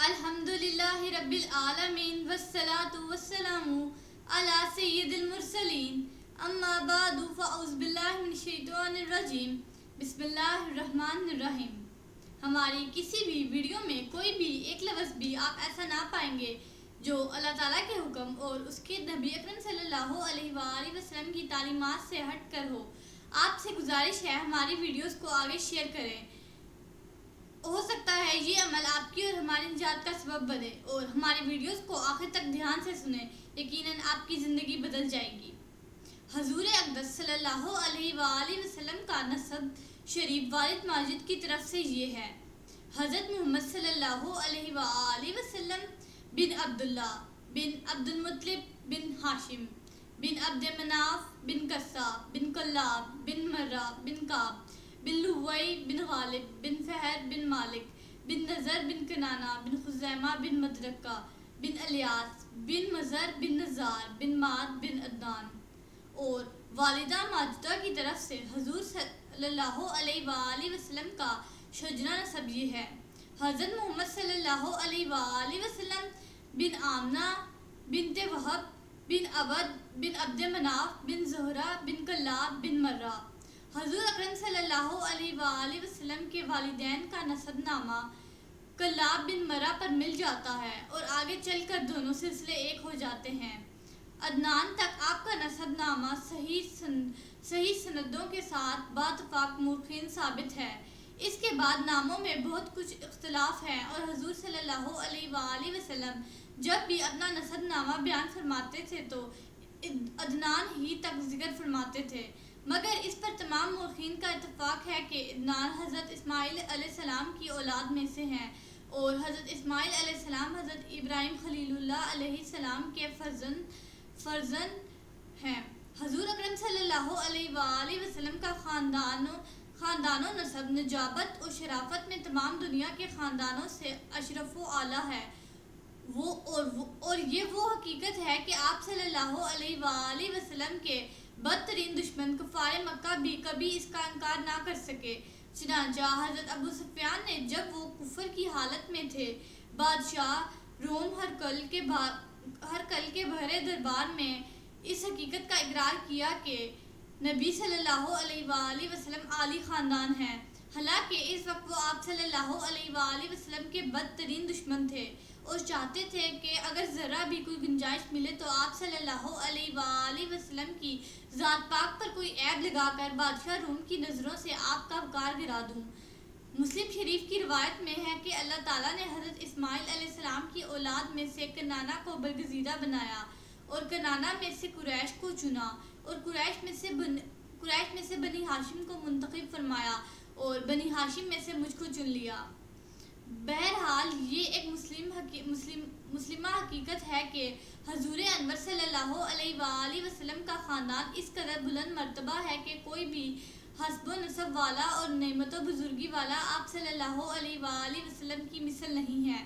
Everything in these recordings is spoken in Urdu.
الحمدللہ رب العالمین والصلاة والسلام علی سید المرسلین اما بعد فاعوذ باللہ من الشیطان الرجیم بسم اللہ الرحمن الرحیم۔ ہماری کسی بھی ویڈیو میں کوئی بھی ایک لفظ بھی آپ ایسا نہ پائیں گے جو اللہ تعالیٰ کے حکم اور اس کے نبی اکرم صلی اللہ علیہ وآلہ وسلم کی تعلیمات سے ہٹ کر ہو۔ آپ سے گزارش ہے ہماری ویڈیوز کو آگے شیئر کریں، ہو سکتا ہے یہ عمل آپ کی اور ہماری نجات کا سبب بنے، اور ہماری ویڈیوز کو آخر تک دھیان سے سنیں، یقیناً آپ کی زندگی بدل جائے گی۔ حضور اقدس صلی اللہ علیہ وآلہ وسلم کا نسب شریف والد ماجد کی طرف سے یہ ہے۔ حضرت محمد صلی اللہ علیہ وآلہ وسلم بن عبداللہ بن عبد المطلب بن ہاشم بن عبد مناف بن قصہ بن کلاب بن مرہ بن کعب بن لؤی بن غالب بن فہر بن مالک بن نضر بن کنانہ بن خزیمہ بن مدرکہ بن الیاس بن مزر بن نزار بن ماد بن عدنان، اور والدہ ماجدہ کی طرف سے حضور صلی اللہ علیہ وآلہ وسلم کا شجرہ نسب یہ ہے۔ حضرت محمد صلی اللہ علیہ وآلہ وسلم بن آمنہ بنت وہب بن عبد بن عبد مناف بن زہرہ بن کلاب بن مرہ۔ حضور اکرم صلی اللہ علیہ وآلہ وسلم کے والدین کا نسب نامہ کلاب بن مرہ پر مل جاتا ہے، اور آگے چل کر دونوں سلسلے ایک ہو جاتے ہیں۔ عدنان تک آپ کا نسب نامہ صحیح سندوں کے ساتھ باتفاق مورخین ثابت ہے۔ اس کے بعد ناموں میں بہت کچھ اختلاف ہے، اور حضور صلی اللہ علیہ وآلہ وسلم جب بھی اپنا نسب نامہ بیان فرماتے تھے تو عدنان ہی تک ذکر فرماتے تھے، مگر اس پر تمام مورخین کا اتفاق ہے کہ عدنان حضرت اسماعیل علیہ السلام کی اولاد میں سے ہیں، اور حضرت اسماعیل علیہ السلام حضرت ابراہیم خلیل اللہ علیہ السلام کے فرزند ہیں۔ حضور اکرم صلی اللہ علیہ وآلہ وسلم کا خاندان و نسب نجابت و شرافت میں تمام دنیا کے خاندانوں سے اشرف و اعلیٰ ہے، اور یہ وہ حقیقت ہے کہ آپ صلی اللہ علیہ وآلہ وسلم کے بدترین دشمن کفار مکہ بھی کبھی اس کا انکار نہ کر سکے۔ چنانچہ حضرت ابو سفیان نے جب وہ کفر کی حالت میں تھے، بادشاہ روم ہرقل کے بحر دربار میں اس حقیقت کا اقرار کیا کہ نبی صلی اللہ علیہ وآلہ وسلم عالی خاندان ہیں، حالانکہ اس وقت وہ آپ صلی اللہ علیہ وآلہ وسلم کے بدترین دشمن تھے، اور چاہتے تھے کہ اگر ذرا بھی کوئی گنجائش ملے تو آپ صلی اللہ علیہ وآلہ وسلم کی ذات پاک پر کوئی عیب لگا کر بادشاہ روم کی نظروں سے آپ کا وقار گرا دوں۔ مسلم شریف کی روایت میں ہے کہ اللہ تعالیٰ نے حضرت اسماعیل علیہ السلام کی اولاد میں سے کنانہ کو برگزیدہ بنایا، اور کنانہ میں سے قریش کو چنا، اور قریش میں سے بنی ہاشم کو منتخب فرمایا، اور بنی ہاشم میں سے مجھ کو چن لیا۔ بہرحال یہ ایک مسلمہ حقیقت ہے کہ حضور انور صلی اللہ علیہ وآلہ وسلم کا خاندان اس قدر بلند مرتبہ ہے کہ کوئی بھی حسب و نسب والا اور نعمت و بزرگی والا آپ صلی اللہ علیہ وآلہ وسلم کی مثل نہیں ہے۔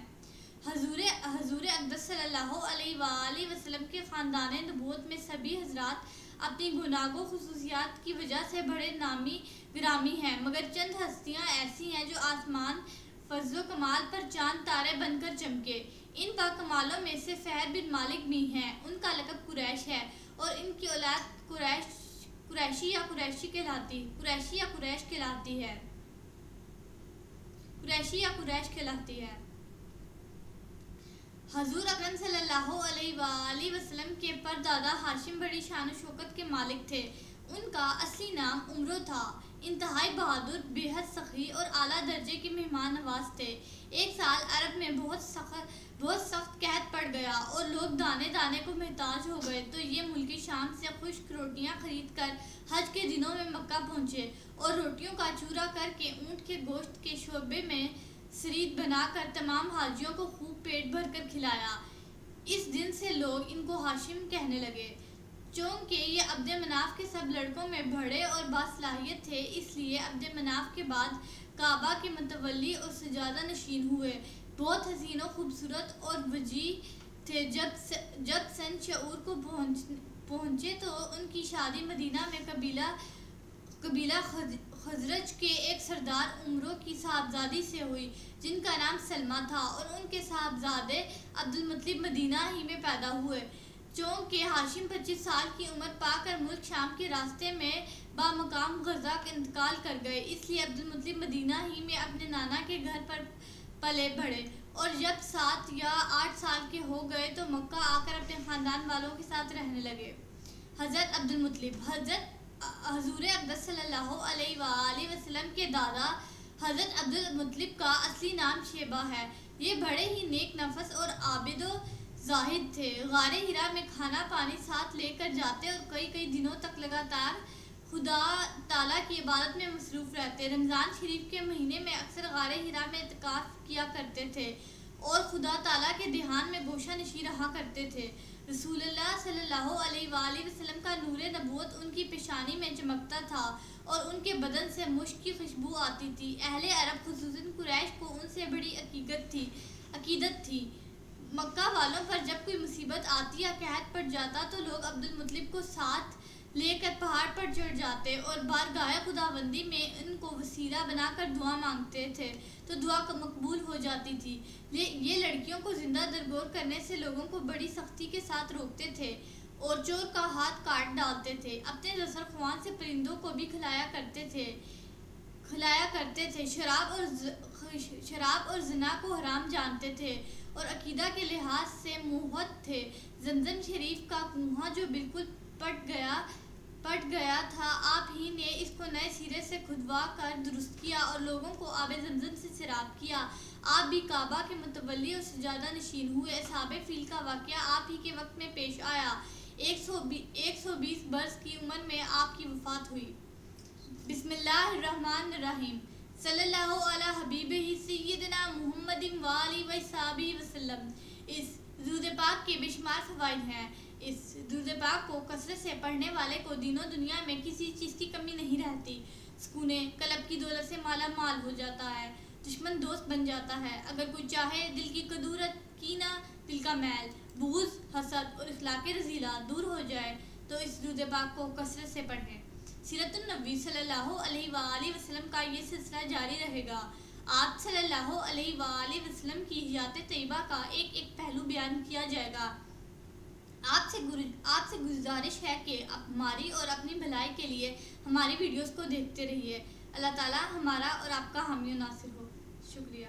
حضور اقدس صلی اللہ علیہ وآلہ وسلم کے خاندان نبوت میں سبھی حضرات اپنی گناگو خصوصیات کی وجہ سے بڑے نامی گرامی ہیں، مگر چند ہستیاں ایسی ہیں جو آسمان فضل و کمال پر چاند تارے بن کر چمکے۔ ان با کمالوں میں سے فہر بن مالک بھی ہیں، ان کا لقب قریش ہے، اور ان کی اولاد قریشی یا قریش کہلاتی ہے۔ حضور اکرم صلی اللہ علیہ وآلہ وسلم کے پردادا ہاشم بڑی شان و شوکت کے مالک تھے۔ ان کا اصلی نام عمرو تھا۔ انتہائی بہادر، بے حد سخی اور اعلیٰ درجے کے مہمان نواز تھے۔ ایک سال عرب میں بہت سخت قحط پڑ گیا، اور لوگ دانے دانے کو محتاج ہو گئے، تو یہ ملک شام سے خشک روٹیاں خرید کر حج کے دنوں میں مکہ پہنچے، اور روٹیوں کا چورا کر کے اونٹ کے گوشت کے شوربے میں سرید بنا کر تمام حاجیوں کو خوب پیٹ بھر کر کھلایا۔ اس دن سے لوگ ان کو ہاشم کہنے لگے۔ چونکہ یہ عبد مناف کے سب لڑکوں میں بڑے اور باصلاحیت تھے، اس لیے عبد مناف کے بعد کعبہ کے متولی اور سجادہ نشین ہوئے۔ بہت حسین و خوبصورت اور وجیح تھے۔ جب سن شعور کو پہنچے تو ان کی شادی مدینہ میں قبیلہ خزرج کے ایک سردار عمرو کی صاحبزادی سے ہوئی جن کا نام سلمہ تھا، اور ان کے صاحبزادے عبدالمطلب مدینہ ہی میں پیدا ہوئے۔ چونکہ ہاشم 25 سال کی عمر پا کر ملک شام کے راستے میں بامقام غزہ انتقال کر گئے، اس لیے عبدالمطلب مدینہ ہی میں اپنے نانا کے گھر پر پلے بڑھے، اور جب 7 یا 8 سال کے ہو گئے تو مکہ آ کر اپنے خاندان والوں کے ساتھ رہنے لگے۔ حضرت عبدالمطلب حضور اقدس صلی اللہ علیہ وآلہ وسلم کے دادا حضرت عبدالمطلب کا اصلی نام شیبہ ہے۔ یہ بڑے ہی نیک نفس اور عابد و زاہد تھے۔ غار ہرا میں کھانا پانی ساتھ لے کر جاتے اور کئی دنوں تک لگاتار خدا تعالیٰ کی عبادت میں مصروف رہتے۔ رمضان شریف کے مہینے میں اکثر غار ہرا میں اعتکاف کیا کرتے تھے اور خدا تعالیٰ کے دھیان میں گوشہ نشین رہا کرتے تھے۔ رسول اللہ صلی اللہ علیہ وآلہ وسلم کا نور نبوت ان کی پیشانی میں چمکتا تھا اور ان کے بدن سے مشک کی خوشبو آتی تھی۔ اہل عرب خصوصاً قریش کو ان سے بڑی عقیدت تھی۔ مکہ والوں پر جب کوئی مصیبت آتی یا قحط پڑ جاتا تو لوگ عبدالمطلب کو ساتھ لے کر پہاڑ پر چڑھ جاتے اور بارگاہ خداوندی میں ان کو وسیلہ بنا کر دعا مانگتے تھے تو دعا مقبول ہو جاتی تھی۔ یہ لڑکیوں کو زندہ درگور کرنے سے لوگوں کو بڑی سختی کے ساتھ روکتے تھے اور چور کا ہاتھ کاٹ ڈالتے تھے۔ اپنے دسترخوان سے پرندوں کو بھی کھلایا کرتے تھے۔ شراب اور زنا کو حرام جانتے تھے اور عقیدہ کے لحاظ سے موحد تھے۔ زمزم شریف کا کنواں جو بالکل پٹ گیا تھا، آپ ہی نے اس کو نئے سرے سے کھدوا کر درست کیا اور لوگوں کو آب زمزم سے سیراب کیا۔ آپ بھی کعبہ کے متولی اور سجادہ نشین ہوئے۔ اصحاب فیل کا واقعہ آپ ہی کے وقت میں پیش آیا۔ 120 برس کی عمر میں آپ کی وفات ہوئی۔ بسم اللہ الرحمن الرحیم۔ صلی اللہ علی حبیبہ سیدنا محمد وآلہ وصحبہ وسلم۔ اس درود پاک کے بے شمار فوائد ہیں۔ اس درود پاک کو کثرت سے پڑھنے والے کو دین و دنیا میں کسی چیز کی کمی نہیں رہتی۔ سکون قلب کی دولت سے مالا مال ہو جاتا ہے، دشمن دوست بن جاتا ہے۔ اگر کوئی چاہے دل کی کدورت، کینہ، دل کا میل، بغض، حسد اور اخلاق رذیلہ دور ہو جائے تو اس درود پاک کو کثرت سے پڑھیں۔ سیرت النبی صلی اللہ علیہ وآلہ وسلم کا یہ سلسلہ جاری رہے گا۔ آپ صلی اللہ علیہ وآلہ وسلم کی حیات طیبہ کا ایک پہلو بیان کیا جائے گا۔ آپ سے گزارش ہے کہ ہماری اور اپنی بھلائی کے لیے ہماری ویڈیوز کو دیکھتے رہیے۔ اللہ تعالی ہمارا اور آپ کا حامی و ناصر ہو۔ شکریہ۔